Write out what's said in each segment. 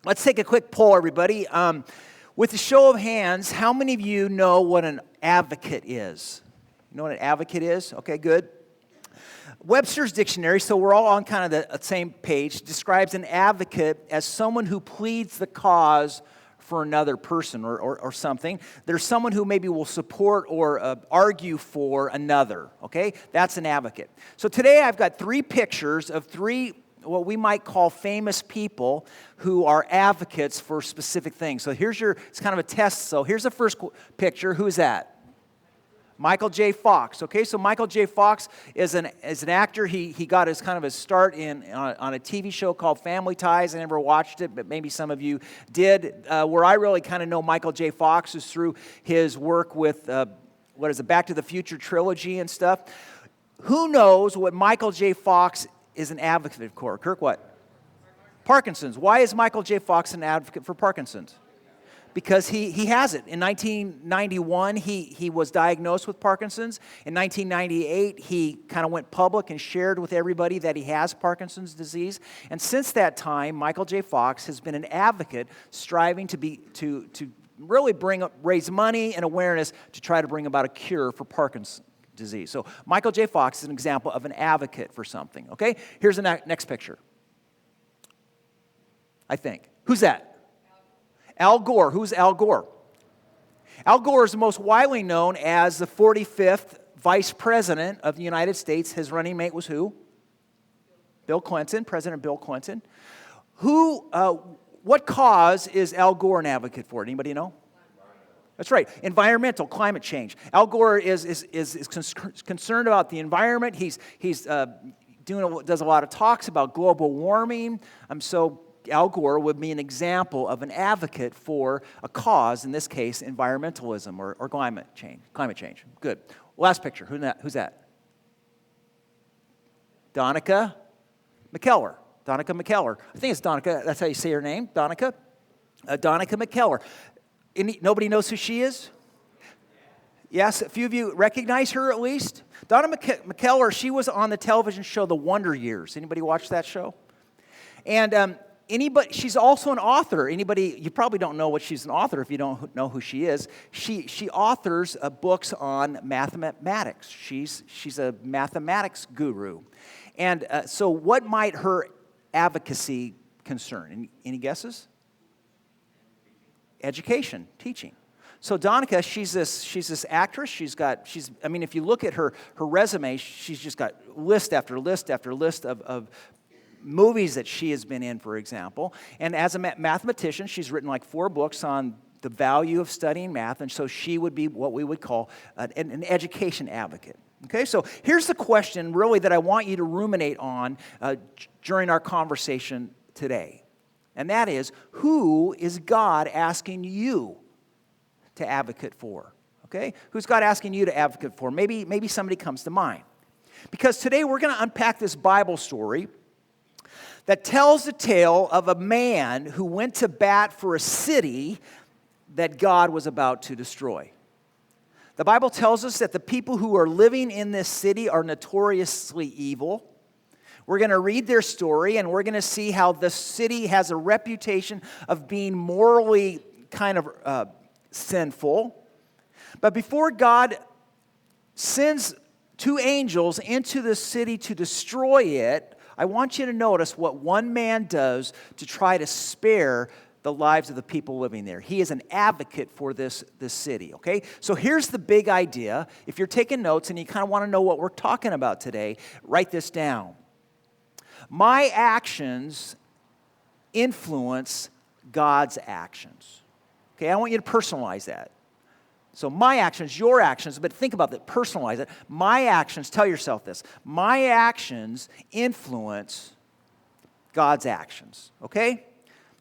Let's take a quick poll, everybody. With a show of hands, how many of you know what an advocate is? You know what an advocate is? Okay, good. Webster's dictionary, so we're all on kind of the same page, describes an advocate as someone who pleads the cause for another person or something. There's someone who maybe will support or argue for another, okay? That's an advocate. So today I've got three pictures of three what we might call famous people who are advocates for specific things. So it's kind of a test. So here's the first picture. Who's that? Michael J. Fox. Okay, so Michael J. Fox is an actor. He got his kind of his start on a TV show called Family Ties. I never watched it, but maybe some of you did. Where I really kind of know Michael J. Fox is through his work with Back to the Future trilogy and stuff. Who knows what Michael J. Fox is an advocate for? Kirk, what? Parkinson's. Why is Michael J. Fox an advocate for Parkinson's? Because he has it. In 1991, he was diagnosed with Parkinson's. In 1998, he kind of went public and shared with everybody that he has Parkinson's disease. And since that time, Michael J. Fox has been an advocate striving to really raise money and awareness to try to bring about a cure for Parkinson's disease. So Michael J. Fox is an example of an advocate for something, okay? Here's the next picture. I think. Who's that? Al Gore. Who's Al Gore? Al Gore is the most widely known as the 45th Vice President of the United States. His running mate was who? Bill Clinton, President Bill Clinton. What cause is Al Gore an advocate for? Anybody know? That's right, environmental, climate change. Al Gore is concerned about the environment. He's does a lot of talks about global warming. So Al Gore would be an example of an advocate for a cause, in this case, environmentalism or climate change. Good. Last picture. Who's that? Donica McKellar. Donica McKellar. I think it's Donica. That's how you say her name. Donica. Donica McKellar. Nobody knows who she is? Yes, a few of you recognize her at least. Donna McKellar, she was on the television show The Wonder Years. Anybody watch that show? And she's also an author. You probably don't know what she's an author if you don't know who she is. She authors books on mathematics. She's a mathematics guru. And so what might her advocacy concern? Any guesses? Education, teaching. So Donica, she's this actress. If you look at her resume, she's just got list after list after list of movies that she has been in, for example. And as a mathematician, she's written like 4 books on the value of studying math, and so she would be what we would call an education advocate. Okay, so here's the question really that I want you to ruminate on during our conversation today. And that is, who is God asking you to advocate for? Okay? Who's God asking you to advocate for? Maybe somebody comes to mind. Because today we're going to unpack this Bible story that tells the tale of a man who went to bat for a city that God was about to destroy. The Bible tells us that the people who are living in this city are notoriously evil. We're going to read their story, and we're going to see how the city has a reputation of being morally kind of sinful. But before God sends 2 angels into the city to destroy it, I want you to notice what one man does to try to spare the lives of the people living there. He is an advocate for this city, okay? So here's the big idea. If you're taking notes and you kind of want to know what we're talking about today, write this down. My actions influence God's actions. Okay, I want you to personalize that. So my actions, your actions, but think about that, personalize it. My actions, tell yourself this, my actions influence God's actions, okay?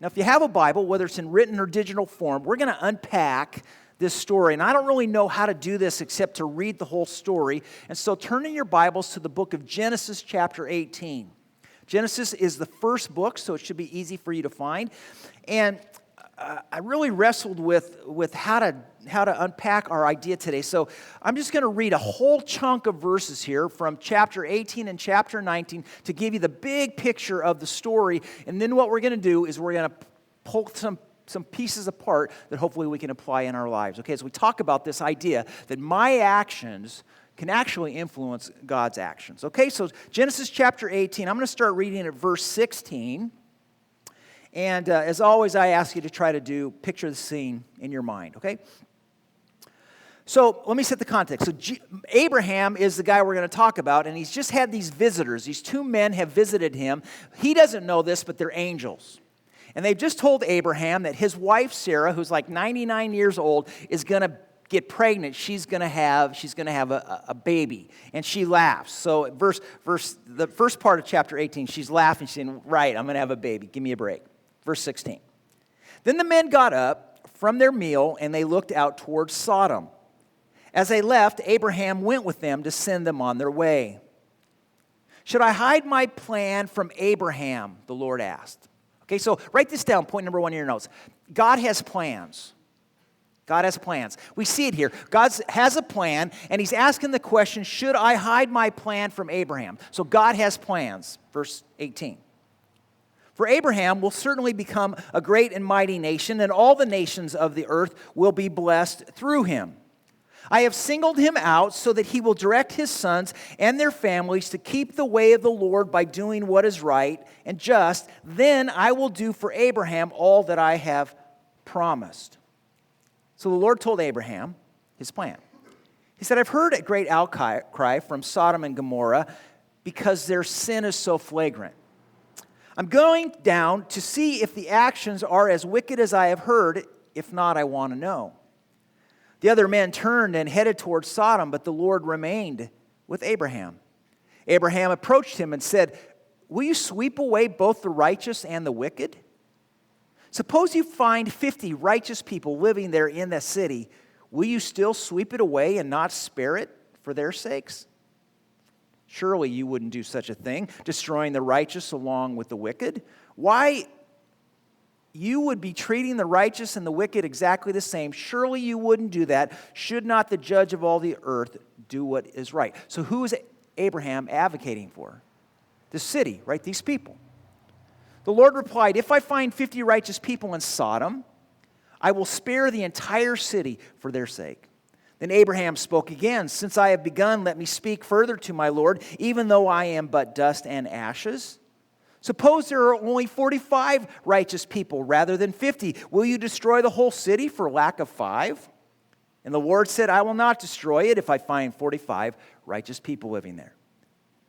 Now if you have a Bible, whether it's in written or digital form, we're going to unpack this story. And I don't really know how to do this except to read the whole story. And so turn in your Bibles to the book of Genesis chapter 18. Genesis is the first book, so it should be easy for you to find. And I really wrestled with how to unpack our idea today. So I'm just going to read a whole chunk of verses here from chapter 18 and chapter 19 to give you the big picture of the story. And then what we're going to do is we're going to pull some pieces apart that hopefully we can apply in our lives. Okay, so we talk about this idea that my actions can actually influence God's actions. Okay, so Genesis chapter 18, I'm going to start reading at verse 16. And as always, I ask you to try to picture the scene in your mind, okay? So let me set the context. So Abraham is the guy we're going to talk about, and he's just had these visitors. These two men have visited him. He doesn't know this, but they're angels. And they've just told Abraham that his wife, Sarah, who's like 99 years old, is going to get pregnant. She's going to have a baby. And she laughs. So the first part of chapter 18, she's laughing. She's saying, right, I'm going to have a baby. Give me a break. Verse 16. Then the men got up from their meal, and they looked out towards Sodom. As they left, Abraham went with them to send them on their way. Should I hide my plan from Abraham? The Lord asked. Okay, so write this down, point number 1 in your notes. God has plans. God has plans. We see it here. God has a plan, and he's asking the question, should I hide my plan from Abraham? So God has plans. Verse 18. For Abraham will certainly become a great and mighty nation, and all the nations of the earth will be blessed through him. I have singled him out so that he will direct his sons and their families to keep the way of the Lord by doing what is right and just. Then I will do for Abraham all that I have promised. So the Lord told Abraham his plan. He said, I've heard a great outcry from Sodom and Gomorrah because their sin is so flagrant. I'm going down to see if the actions are as wicked as I have heard. If not, I want to know. The other men turned and headed towards Sodom, but the Lord remained with Abraham. Abraham approached him and said, will you sweep away both the righteous and the wicked? Suppose you find 50 righteous people living there in the city. Will you still sweep it away and not spare it for their sakes? Surely you wouldn't do such a thing, destroying the righteous along with the wicked. Why? You would be treating the righteous and the wicked exactly the same. Surely you wouldn't do that. Should not the judge of all the earth do what is right? So who is Abraham advocating for? The city, right? These people. The Lord replied, if I find 50 righteous people in Sodom, I will spare the entire city for their sake. Then Abraham spoke again, since I have begun, let me speak further to my Lord, even though I am but dust and ashes. Suppose there are only 45 righteous people rather than 50. Will you destroy the whole city for lack of 5? And the Lord said, I will not destroy it if I find 45 righteous people living there.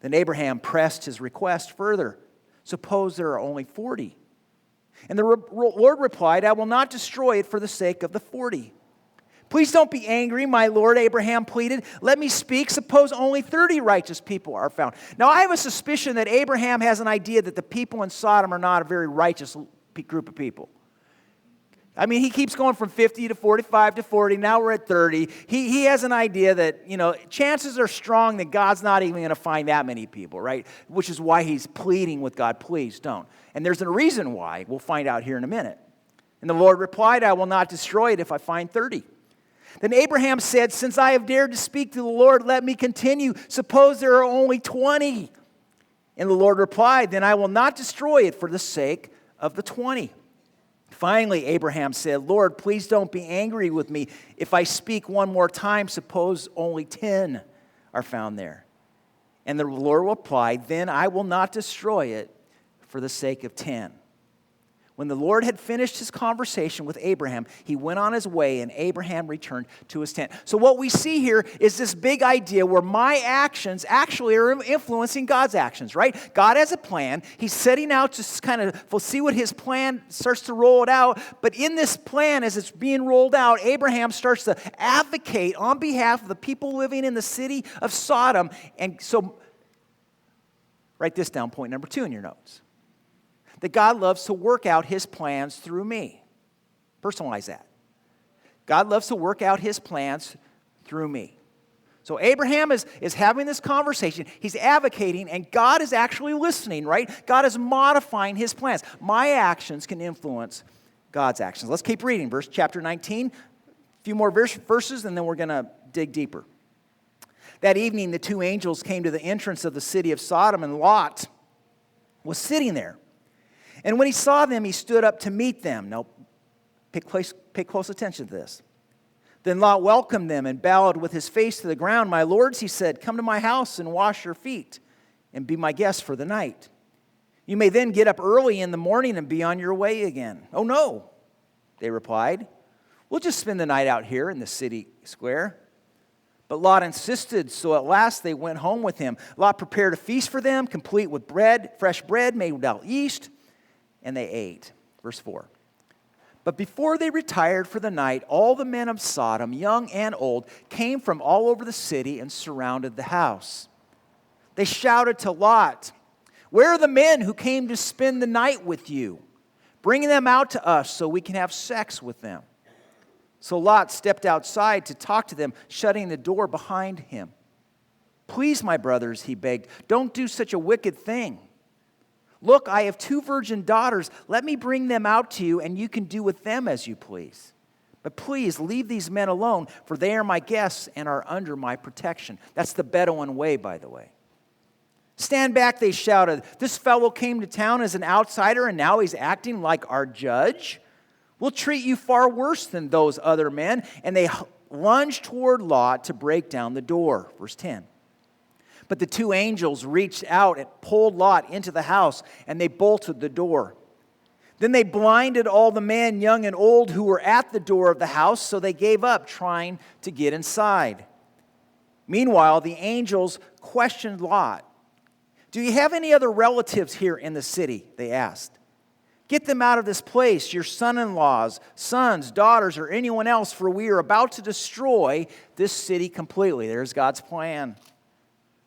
Then Abraham pressed his request further. Suppose there are only 40. And the Lord replied, I will not destroy it for the sake of the 40. Please don't be angry, my Lord, Abraham pleaded. Let me speak. Suppose only 30 righteous people are found. Now, I have a suspicion that Abraham has an idea that the people in Sodom are not a very righteous group of people. I mean, he keeps going from 50 to 45 to 40. Now we're at 30. He has an idea that, chances are strong that God's not even going to find that many people, right? Which is why he's pleading with God, please don't. And there's a reason why. We'll find out here in a minute. And the Lord replied, I will not destroy it if I find 30. Then Abraham said, since I have dared to speak to the Lord, let me continue. Suppose there are only 20. And the Lord replied, then I will not destroy it for the sake of the 20. Finally, Abraham said, Lord, please don't be angry with me. If I speak one more time, suppose only 10 are found there. And the Lord replied, then I will not destroy it for the sake of 10. When the Lord had finished his conversation with Abraham, he went on his way, and Abraham returned to his tent. So what we see here is this big idea where my actions actually are influencing God's actions, right? God has a plan. He's setting out to kind of see what his plan starts to roll it out. But in this plan, as it's being rolled out, Abraham starts to advocate on behalf of the people living in the city of Sodom. And so write this down, point number 2 in your notes. That God loves to work out his plans through me. Personalize that. God loves to work out his plans through me. So Abraham is having this conversation. He's advocating, and God is actually listening, right? God is modifying his plans. My actions can influence God's actions. Let's keep reading. Chapter 19, a few more verses, and then we're going to dig deeper. That evening, the two angels came to the entrance of the city of Sodom, and Lot was sitting there. And when he saw them, he stood up to meet them. Now, pay close attention to this. Then Lot welcomed them and bowed with his face to the ground. My lords, he said, come to my house and wash your feet and be my guests for the night. You may then get up early in the morning and be on your way again. Oh, no, they replied. We'll just spend the night out here in the city square. But Lot insisted, so at last they went home with him. Lot prepared a feast for them, complete with bread, fresh bread made without yeast, and they ate. Verse 4. But before they retired for the night, all the men of Sodom, young and old, came from all over the city and surrounded the house. They shouted to Lot, where are the men who came to spend the night with you? Bring them out to us so we can have sex with them. So Lot stepped outside to talk to them, shutting the door behind him. Please, my brothers, he begged, don't do such a wicked thing. Look, I have 2 virgin daughters. Let me bring them out to you, and you can do with them as you please. But please, leave these men alone, for they are my guests and are under my protection. That's the Bedouin way, by the way. Stand back, they shouted. This fellow came to town as an outsider, and now he's acting like our judge. We'll treat you far worse than those other men. And they lunged toward Lot to break down the door. Verse 10. But the 2 angels reached out and pulled Lot into the house, and they bolted the door. Then they blinded all the men, young and old, who were at the door of the house, so they gave up trying to get inside. Meanwhile, the angels questioned Lot. Do you have any other relatives here in the city? They asked. Get them out of this place, your son-in-laws, sons, daughters, or anyone else, for we are about to destroy this city completely. There's God's plan.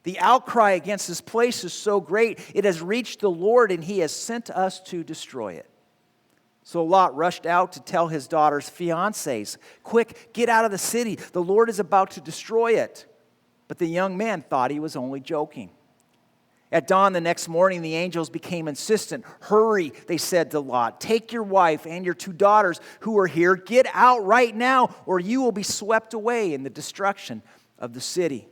The outcry against this place is so great, it has reached the Lord, and he has sent us to destroy it. So Lot rushed out to tell his daughter's fiancés, quick, get out of the city. The Lord is about to destroy it. But the young man thought he was only joking. At dawn the next morning, the angels became insistent. Hurry, they said to Lot. Take your wife and your 2 daughters who are here. Get out right now, or you will be swept away in the destruction of the city.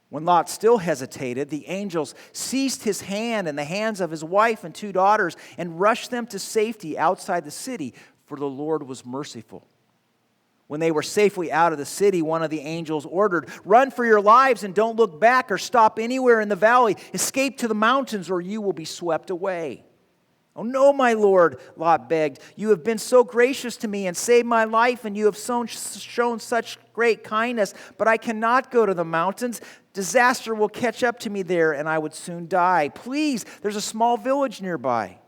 When Lot still hesitated, the angels seized his hand and the hands of his wife and 2 daughters and rushed them to safety outside the city, for the Lord was merciful. When they were safely out of the city, one of the angels ordered, run for your lives and don't look back or stop anywhere in the valley. Escape to the mountains or you will be swept away. Oh no, my Lord, Lot begged. You have been so gracious to me and saved my life, and you have shown such great kindness, but I cannot go to the mountains. Disaster will catch up to me there, and I would soon die. Please, there's a small village nearby.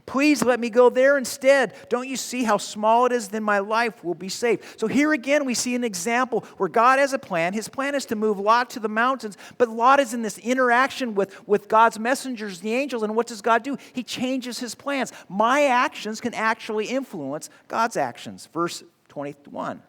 Please let me go there instead. Don't you see how small it is? Then my life will be saved. So here again we see an example where God has a plan. His plan is to move Lot to the mountains, but Lot is in this interaction with God's messengers, the angels, and what does God do? He changes his plans. My actions can actually influence God's actions. Verse 21.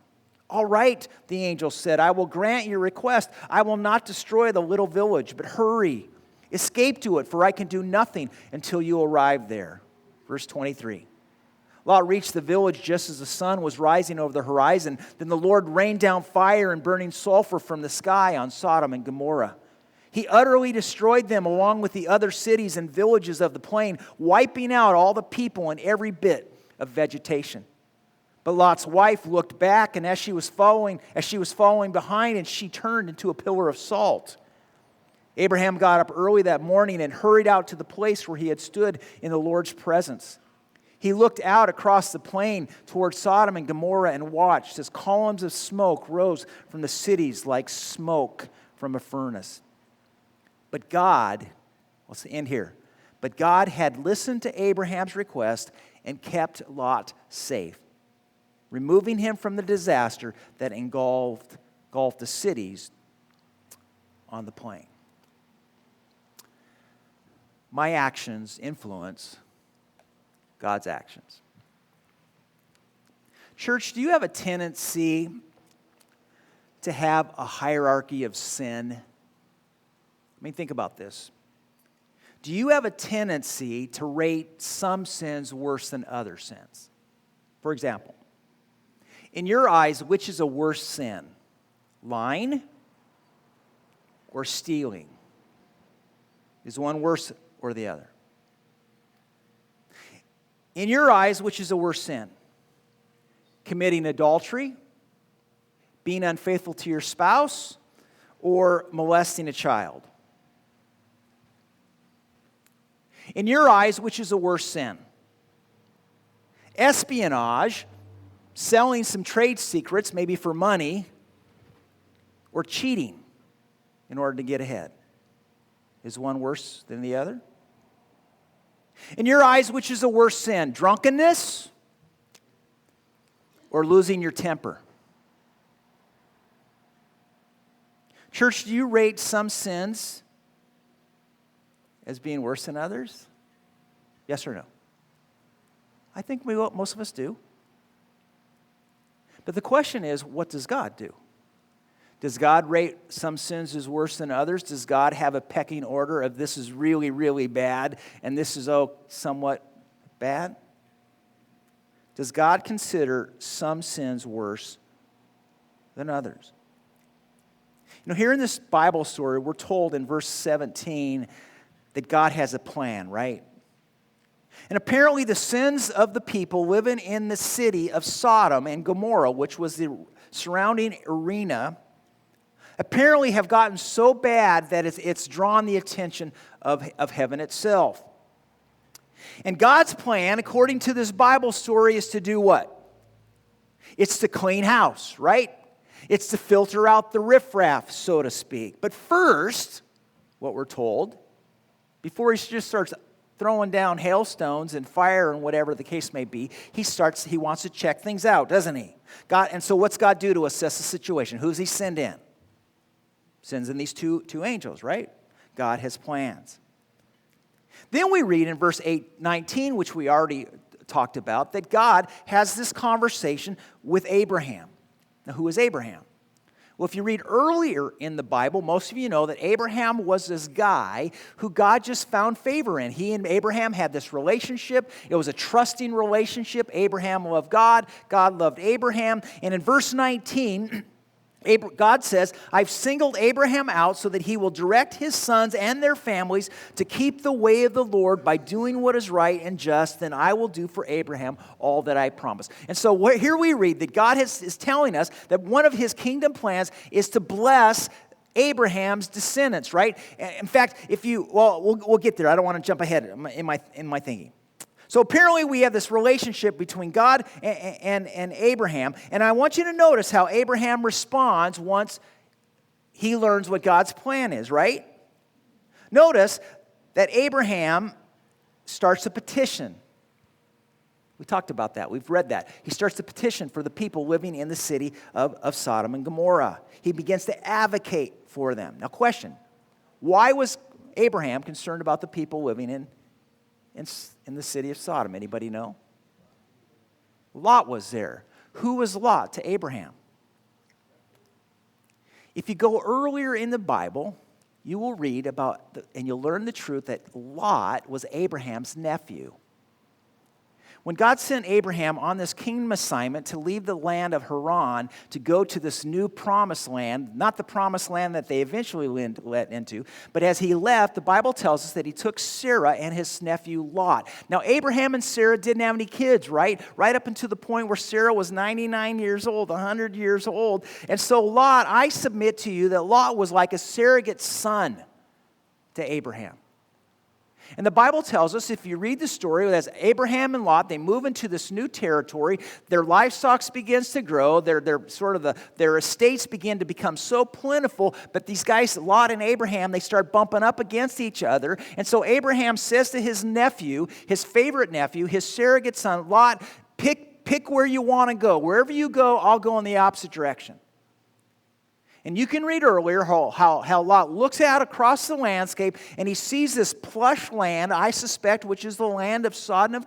All right, the angel said, I will grant your request. I will not destroy the little village, but hurry. Escape to it, for I can do nothing until you arrive there. Verse 23. Lot reached the village just as the sun was rising over the horizon. Then the Lord rained down fire and burning sulfur from the sky on Sodom and Gomorrah. He utterly destroyed them along with the other cities and villages of the plain, wiping out all the people and every bit of vegetation. But Lot's wife looked back, and as she was following behind, and she turned into a pillar of salt. Abraham got up early that morning and hurried out to the place where he had stood in the Lord's presence. He looked out across the plain toward Sodom and Gomorrah and watched as columns of smoke rose from the cities like smoke from a furnace. But God, let's end here. But God had listened to Abraham's request and kept Lot safe, removing him from the disaster that engulfed the cities on the plain. My actions influence God's actions. Church, do you have a tendency to have a hierarchy of sin? I mean, think about this. Do you have a tendency to rate some sins worse than other sins? For example, in your eyes, which is a worse sin? Lying or stealing? Is one worse or the other? In your eyes, which is a worse sin? Committing adultery, being unfaithful to your spouse, or molesting a child? In your eyes, which is a worse sin? Espionage, selling some trade secrets, maybe for money, or cheating in order to get ahead? Is one worse than the other? In your eyes, which is a worse sin? Drunkenness or losing your temper? Church, do you rate some sins as being worse than others? Yes or no? I think most of us do. But the question is, what does God do? Does God rate some sins as worse than others? Does God have a pecking order of this is really, really bad and this is somewhat bad? Does God consider some sins worse than others? You know, here in this Bible story, we're told in verse 17 that God has a plan, right? And apparently the sins of the people living in the city of Sodom and Gomorrah, which was the surrounding arena, apparently have gotten so bad that it's drawn the attention of heaven itself. And God's plan, according to this Bible story, is to do what? It's to clean house, right? It's to filter out the riffraff, so to speak. But first, what we're told, before he just starts throwing down hailstones and fire and whatever the case may be, he wants to check things out, doesn't he? And so what's God do to assess the situation? Who's he send in? Sends in these two angels, right? God has plans. Then we read in verse 19, which we already talked about, that God has this conversation with Abraham. Now, who is Abraham? Well, if you read earlier in the Bible, most of you know that Abraham was this guy who God just found favor in. He and Abraham had this relationship. It was a trusting relationship. Abraham loved God. God loved Abraham. And in verse 19, God says, I've singled Abraham out so that he will direct his sons and their families to keep the way of the Lord by doing what is right and just. Then I will do for Abraham all that I promised. And so here we read that God is telling us that one of his kingdom plans is to bless Abraham's descendants, right? In fact, we'll get there. I don't want to jump ahead in my thinking. So apparently we have this relationship between God and Abraham. And I want you to notice how Abraham responds once he learns what God's plan is, right? Notice that Abraham starts a petition. We talked about that. We've read that. He starts a petition for the people living in the city of Sodom and Gomorrah. He begins to advocate for them. Now, question. Why was Abraham concerned about the people living in the city of Sodom? Anybody know? Lot was there. Who was Lot to Abraham? If you go earlier in the Bible, you will read about, and you'll learn the truth that Lot was Abraham's nephew. When God sent Abraham on this kingdom assignment to leave the land of Haran to go to this new promised land, not the promised land that they eventually led into, but as he left, the Bible tells us that he took Sarah and his nephew Lot. Now, Abraham and Sarah didn't have any kids, right? Right up until the point where Sarah was 99 years old, 100 years old. And so Lot, I submit to you that Lot was like a surrogate son to Abraham. And the Bible tells us, if you read the story, as Abraham and Lot, they move into this new territory, their livestock begins to grow, their estates begin to become so plentiful, but these guys, Lot and Abraham, they start bumping up against each other. And so Abraham says to his nephew, his favorite nephew, his surrogate son, Lot, pick where you want to go. Wherever you go, I'll go in the opposite direction. And you can read earlier how Lot looks out across the landscape and he sees this plush land, I suspect, which is the land of Sodom and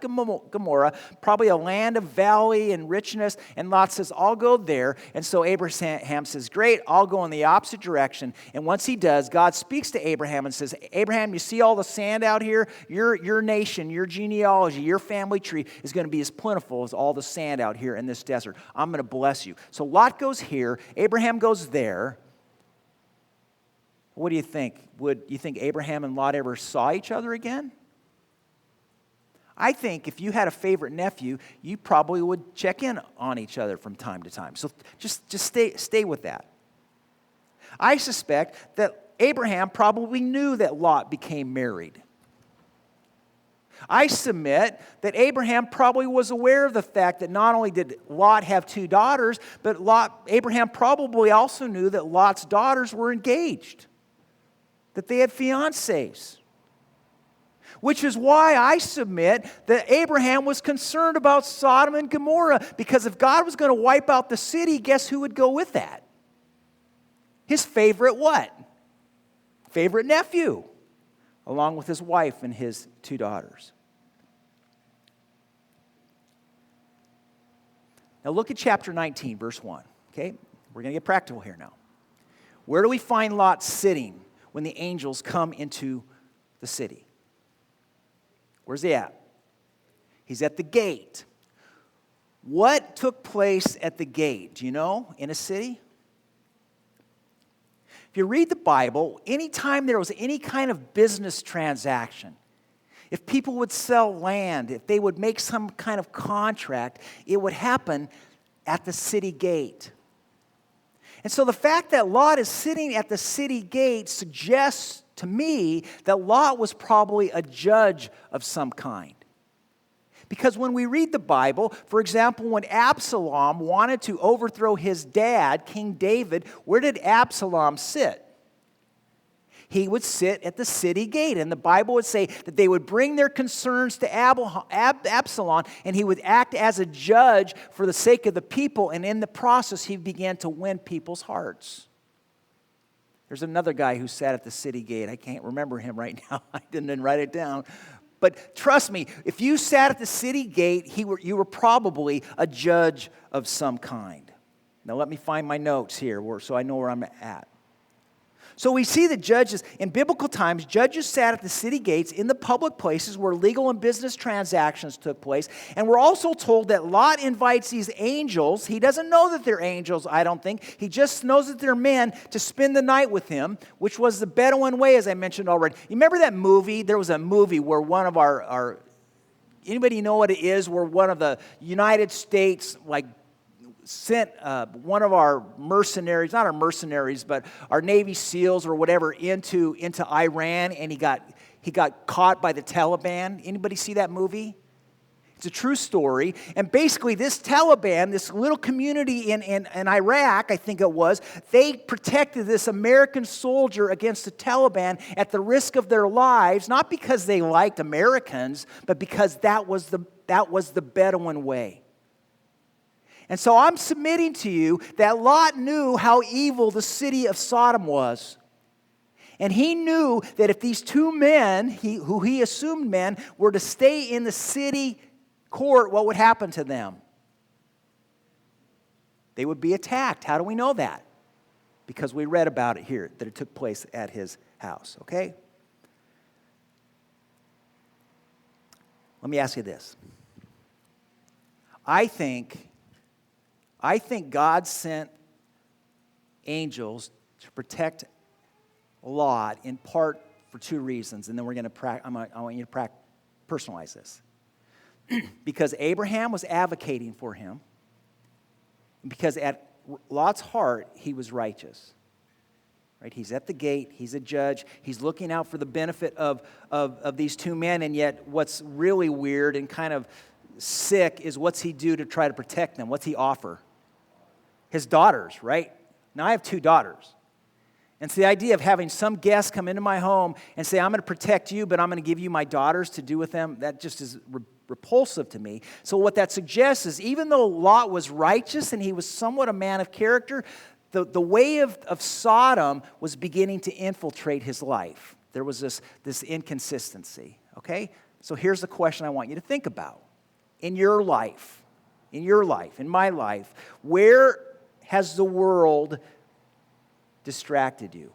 Gomorrah, probably a land of valley and richness. And Lot says, I'll go there. And so Abraham says, great, I'll go in the opposite direction. And once he does, God speaks to Abraham and says, Abraham, you see all the sand out here? Your nation, your genealogy, your family tree is going to be as plentiful as all the sand out here in this desert. I'm going to bless you. So Lot goes here, Abraham goes there. What do you think? Would you think Abraham and Lot ever saw each other again? I think if you had a favorite nephew, you probably would check in on each other from time to time. So just stay with that. I suspect that Abraham probably knew that Lot became married. I submit that Abraham probably was aware of the fact that not only did Lot have 2 daughters, but Abraham probably also knew that Lot's daughters were engaged, that they had fiancés. Which is why I submit that Abraham was concerned about Sodom and Gomorrah, because if God was going to wipe out the city, guess who would go with that? His favorite what? Favorite nephew, along with his wife and his 2 daughters. Now look at chapter 19, verse 1. Okay? We're going to get practical here now. Where do we find Lot sitting when the angels come into the city? Where's he at? He's at the gate. What took place at the gate? Do you know, in a city? If you read the Bible, anytime there was any kind of business transaction, if people would sell land, if they would make some kind of contract, it would happen at the city gate. And so the fact that Lot is sitting at the city gate suggests to me that Lot was probably a judge of some kind. Because when we read the Bible, for example, when Absalom wanted to overthrow his dad, King David, where did Absalom sit? He would sit at the city gate. And the Bible would say that they would bring their concerns to Absalom, and he would act as a judge for the sake of the people. And in the process, he began to win people's hearts. There's another guy who sat at the city gate. I can't remember him right now. I didn't write it down. But trust me, if you sat at the city gate, you were probably a judge of some kind. Now let me find my notes here so I know where I'm at. So we see that judges, in biblical times, judges sat at the city gates in the public places where legal and business transactions took place. And we're also told that Lot invites these angels. He doesn't know that they're angels, I don't think. He just knows that they're men to spend the night with him, which was the Bedouin way, as I mentioned already. You remember that movie? There was a movie where one of our anybody know what it is? Where one of the United States, sent one of our mercenaries, not our mercenaries, but our Navy SEALs or whatever into Iran, and he got caught by the Taliban. Anybody see that movie? It's a true story. And basically this Taliban, this little community in Iraq, I think it was, they protected this American soldier against the Taliban at the risk of their lives, not because they liked Americans, but because that was the Bedouin way. And so I'm submitting to you that Lot knew how evil the city of Sodom was. And he knew that if these 2 men, who he assumed men, were to stay in the city court, what would happen to them? They would be attacked. How do we know that? Because we read about it here, that it took place at his house, okay? Let me ask you this. I think God sent angels to protect Lot in part for 2 reasons, and then I want you to personalize this. Because Abraham was advocating for him, and because at Lot's heart he was righteous. Right? He's at the gate, he's a judge, he's looking out for the benefit of these 2 men, and yet what's really weird and kind of sick is what's he do to try to protect them? What's he offer? His daughters, right? Now I have 2 daughters. And it's the idea of having some guest come into my home and say, I'm going to protect you, but I'm going to give you my daughters to do with them. That just is repulsive to me. So what that suggests is even though Lot was righteous and he was somewhat a man of character, the way of Sodom was beginning to infiltrate his life. There was this inconsistency, okay? So here's the question I want you to think about. In your life, in my life, where has the world distracted you?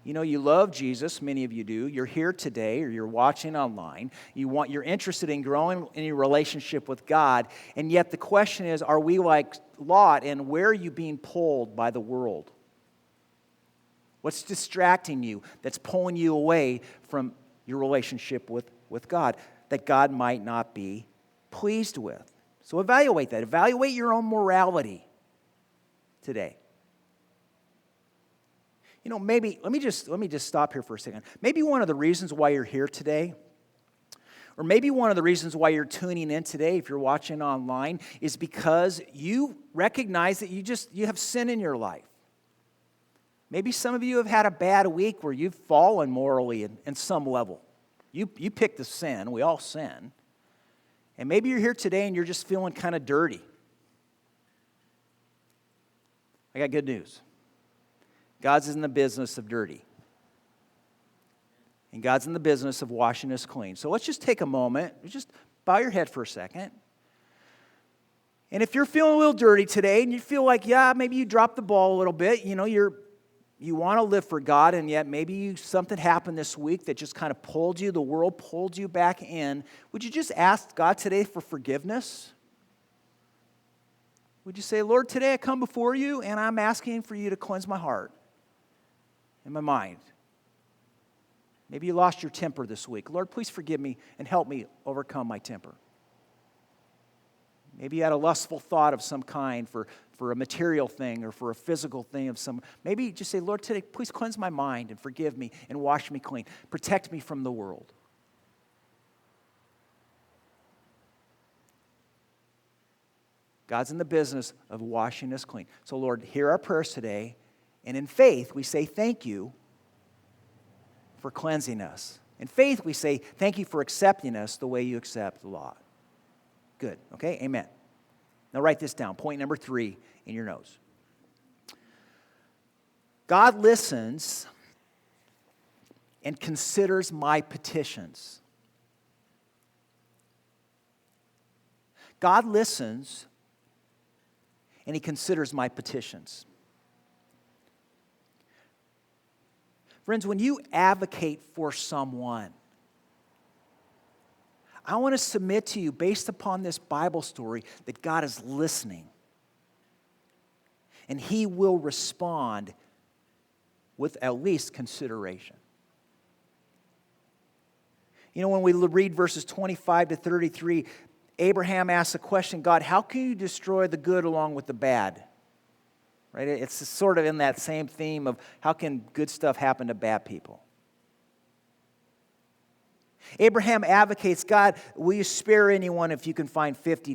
You know, you love Jesus, many of you do. You're here today or you're watching online. You're interested in growing in your relationship with God, and yet the question is, are we like Lot, and where are you being pulled by the world? What's distracting you that's pulling you away from your relationship with with God that God might not be pleased with. So evaluate that. Evaluate your own morality today. You know, maybe, let me just stop here for a second. Maybe one of the reasons why you're here today, or maybe one of the reasons why you're tuning in today, if you're watching online, is because you recognize that you have sin in your life. Maybe some of you have had a bad week where you've fallen morally in some level. You picked the sin. We all sin. And maybe you're here today and you're just feeling kind of dirty. I got good news. God's in the business of dirty. And God's in the business of washing us clean. So let's just take a moment. Just bow your head for a second. And if you're feeling a little dirty today and you feel like, yeah, maybe you dropped the ball a little bit, you know, you want to live for God, and yet maybe something happened this week that just kind of pulled you, the world pulled you back in. Would you just ask God today for forgiveness? Would you say, Lord, today I come before you and I'm asking for you to cleanse my heart and my mind. Maybe you lost your temper this week. Lord, please forgive me and help me overcome my temper. Maybe you had a lustful thought of some kind for a material thing or for a physical thing of some. Maybe you just say, Lord, today, please cleanse my mind and forgive me and wash me clean. Protect me from the world. God's in the business of washing us clean. So, Lord, hear our prayers today. And in faith, we say thank you for cleansing us. In faith, we say thank you for accepting us the way you accept the law. Good. Okay? Amen. Now write this down. Point number 3 in your notes. God listens and considers my petitions. God listens and He considers my petitions. Friends, when you advocate for someone, I want to submit to you, based upon this Bible story, that God is listening. And He will respond with at least consideration. You know, when we read verses 25 to 33, Abraham asks a question, God, how can you destroy the good along with the bad? Right? It's sort of in that same theme of how can good stuff happen to bad people? Abraham advocates, God, will you spare anyone if you can find 50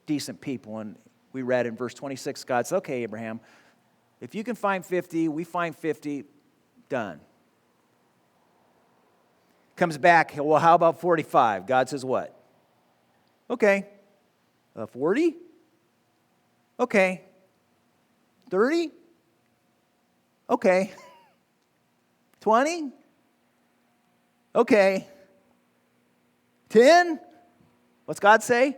decent people? And we read in verse 26, God says, okay, Abraham, if you can find 50, we find 50, done. Comes back, well, how about 45? God says what? Okay. 40? Okay. 30? Okay. 20? Okay. 10? What's God say?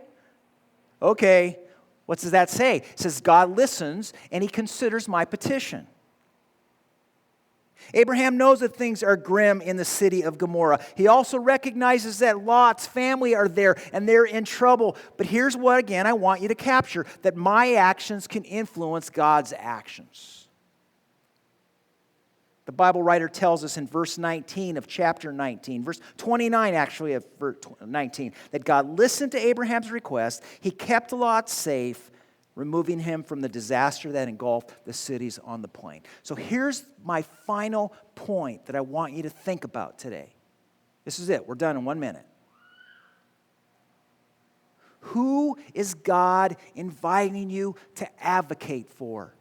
Okay. What does that say? It says God listens and He considers my petition. Abraham knows that things are grim in the city of Gomorrah. He also recognizes that Lot's family are there and they're in trouble. But here's what, again, I want you to capture, that my actions can influence God's actions. The Bible writer tells us in verse 19 of chapter 19, verse 29 actually of verse 19, that God listened to Abraham's request. He kept Lot safe, removing him from the disaster that engulfed the cities on the plain. So here's my final point that I want you to think about today. This is it. We're done in 1 minute. Who is God inviting you to advocate for?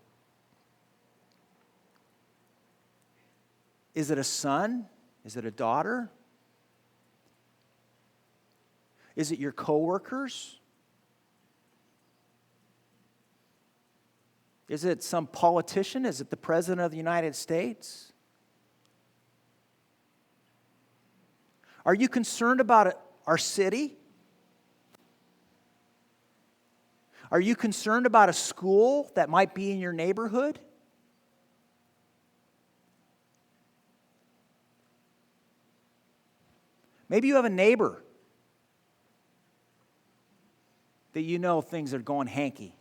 Is it a son? Is it a daughter? Is it your coworkers? Is it some politician? Is it the President of the United States? Are you concerned about our city? Are you concerned about a school that might be in your neighborhood? Maybe you have a neighbor that you know things are going hanky.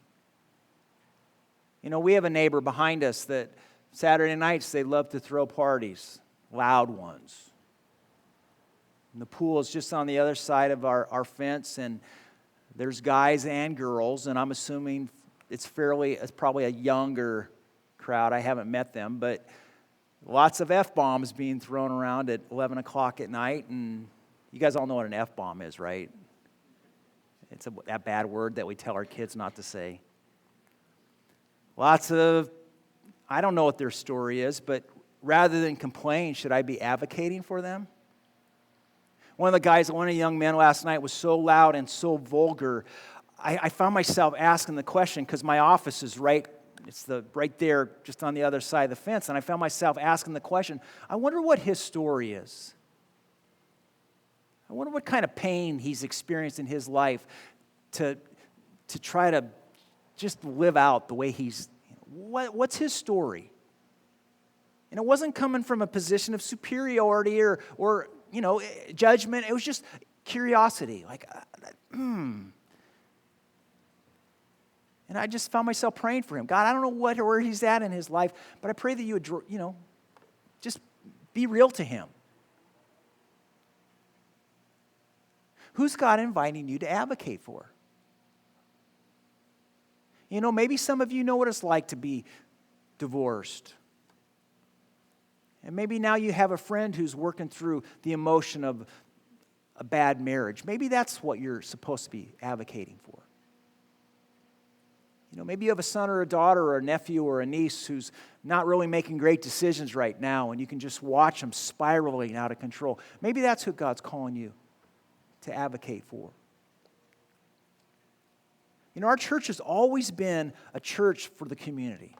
You know, we have a neighbor behind us that Saturday nights they love to throw parties, loud ones. And the pool is just on the other side of our fence, and there's guys and girls, and I'm assuming it's probably a younger crowd. I haven't met them, but lots of F-bombs being thrown around at 11 o'clock at night, and you guys all know what an F-bomb is, right? It's that bad word that we tell our kids not to say. I don't know what their story is, but rather than complain, should I be advocating for them? One of the young men last night was so loud and so vulgar, I found myself asking the question, because my office is right there, just on the other side of the fence, and I found myself asking the question, I wonder what his story is. I wonder what kind of pain he's experienced in his life to try to just live out the way what's his story? And it wasn't coming from a position of superiority or judgment. It was just curiosity, And I just found myself praying for him. God, I don't know where he's at in his life, but I pray that you would, just be real to him. Who's God inviting you to advocate for? Maybe some of you know what it's like to be divorced. And maybe now you have a friend who's working through the emotion of a bad marriage. Maybe that's what you're supposed to be advocating for. Maybe you have a son or a daughter or a nephew or a niece who's not really making great decisions right now, and you can just watch them spiraling out of control. Maybe that's who God's calling you to advocate for. Our church has always been a church for the community.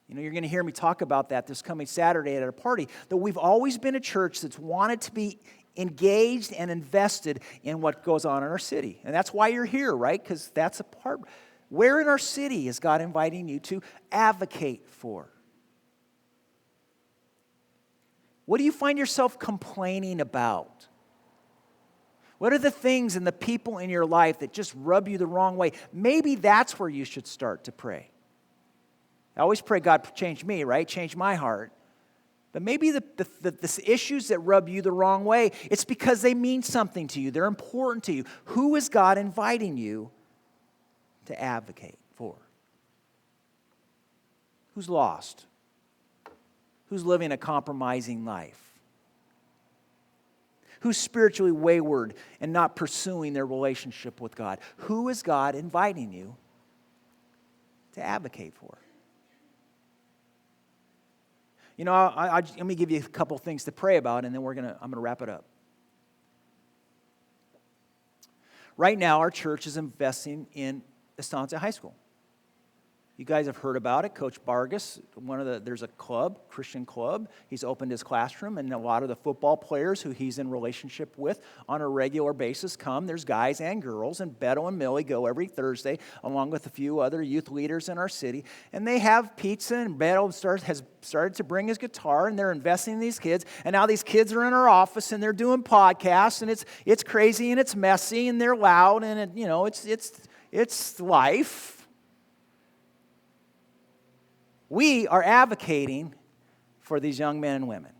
You're going to hear me talk about that this coming Saturday at a party, that we've always been a church that's wanted to be engaged and invested in what goes on in our city. And that's why you're here, right? Because that's a part. Where in our city is God inviting you to advocate for? What do you find yourself complaining about? What are the things and the people in your life that just rub you the wrong way? Maybe that's where you should start to pray. I always pray, God, change me, right? Change my heart. But maybe the issues that rub you the wrong way, it's because they mean something to you. They're important to you. Who is God inviting you to advocate for? Who's lost? Who's living a compromising life? Who's spiritually wayward and not pursuing their relationship with God? Who is God inviting you to advocate for? Let me give you a couple things to pray about, and then I'm going to wrap it up. Right now, our church is investing in Estancia High School. You guys have heard about it. Coach Vargas, there's a club, Christian club. He's opened his classroom, and a lot of the football players who he's in relationship with on a regular basis come. There's guys and girls, and Beto and Millie go every Thursday, along with a few other youth leaders in our city. And they have pizza, and Beto has started to bring his guitar, and they're investing in these kids. And now these kids are in our office, and they're doing podcasts, and it's crazy, and it's messy, and they're loud, and it's life. We are advocating for these young men and women.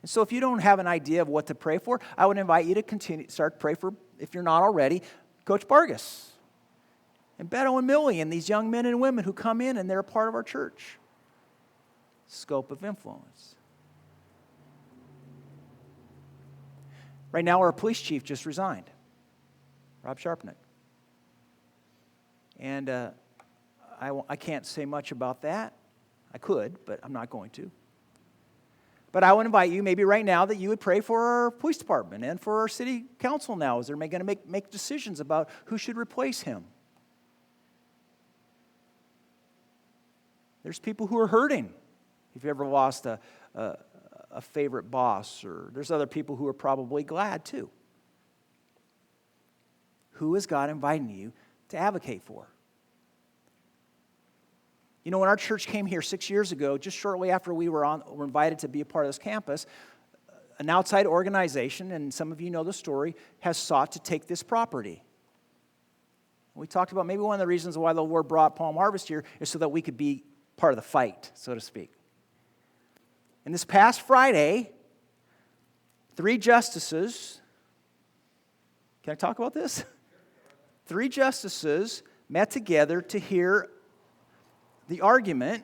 And so if you don't have an idea of what to pray for, I would invite you to start to pray for, if you're not already, Coach Vargas and Beto and Millie and these young men and women who come in and they're a part of our church. Scope of influence. Right now, our police chief just resigned, Rob Sharpnick. And I can't say much about that. I could, but I'm not going to. But I would invite you, maybe right now, that you would pray for our police department and for our city council now as they're going to make decisions about who should replace him. There's people who are hurting. If you ever lost a favorite boss, or there's other people who are probably glad too. Who is God inviting you to advocate for? When our church came here 6 years ago, just shortly after we were invited to be a part of this campus, an outside organization, and some of you know the story, has sought to take this property. We talked about maybe one of the reasons why the Lord brought Palm Harvest here is so that we could be part of the fight, so to speak. And this past Friday, 3 justices, can I talk about this? 3 justices met together to hear the argument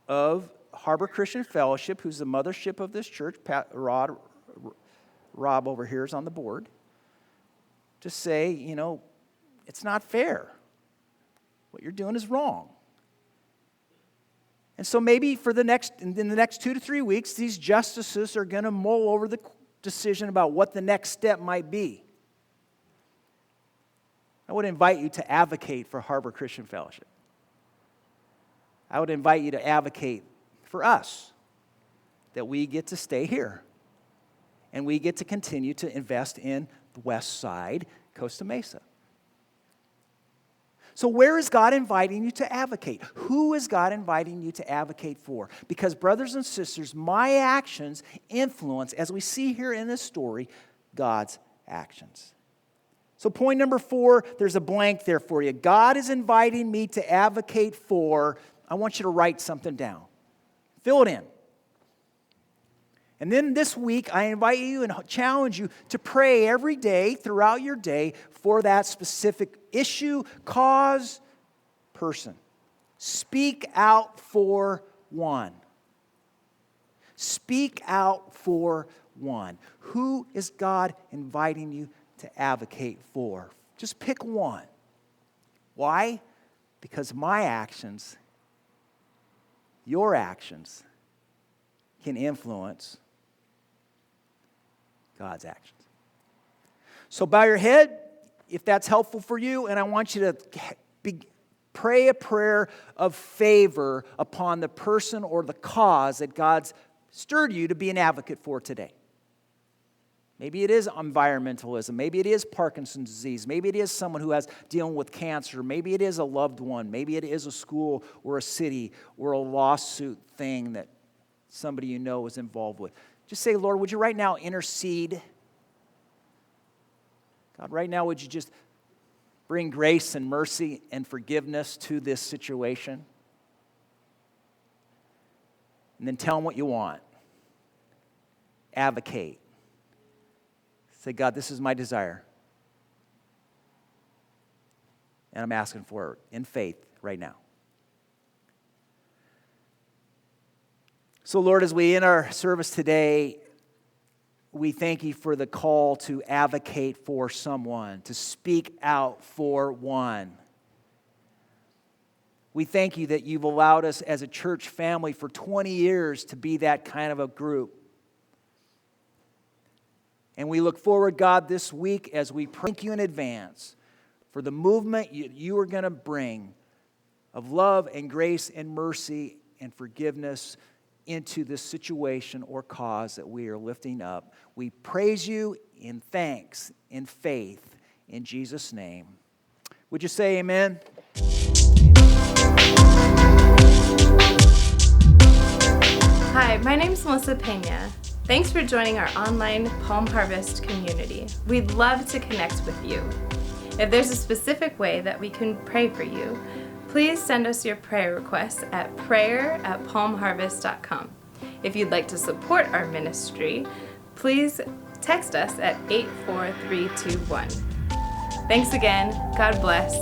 of Harbor Christian Fellowship, who's the mothership of this church. Rob over here is on the board, to say, it's not fair. What you're doing is wrong. And so maybe in the next 2 to 3 weeks, these justices are going to mull over the decision about what the next step might be. I would invite you to advocate for Harbor Christian Fellowship. I would invite you to advocate for us, that we get to stay here and we get to continue to invest in the West Side, Costa Mesa. So where is God inviting you to advocate? Who is God inviting you to advocate for? Because brothers and sisters, my actions influence, as we see here in this story, God's actions. So point number 4, there's a blank there for you. God is inviting me to advocate for. I want you to write something down. Fill it in. And then this week, I invite you and challenge you to pray every day, throughout your day, for that specific issue, cause, person. Speak out for one. Speak out for one. Who is God inviting you to advocate for? Just pick one. Why? Because my actions, your actions, can influence God's actions. So bow your head if that's helpful for you, and I want you to pray a prayer of favor upon the person or the cause that God's stirred you to be an advocate for today. Maybe it is environmentalism. Maybe it is Parkinson's disease. Maybe it is someone who is dealing with cancer. Maybe it is a loved one. Maybe it is a school or a city or a lawsuit thing that somebody you know is involved with. Just say, Lord, would you right now intercede? God, right now, would you just bring grace and mercy and forgiveness to this situation? And then tell them what you want. Advocate. Say, God, this is my desire. And I'm asking for it in faith right now. So, Lord, as we end our service today, we thank you for the call to advocate for someone, to speak out for one. We thank you that you've allowed us as a church family for 20 years to be that kind of a group. And we look forward, God, this week as we thank you in advance for the movement you are going to bring of love and grace and mercy and forgiveness into this situation or cause that we are lifting up. We praise you in thanks, in faith, in Jesus' name. Would you say amen? Hi, my name is Melissa Pena. Thanks for joining our online Palm Harvest community. We'd love to connect with you. If there's a specific way that we can pray for you, please send us your prayer requests at prayer@palmharvest.com. If you'd like to support our ministry, please text us at 84321. Thanks again. God bless.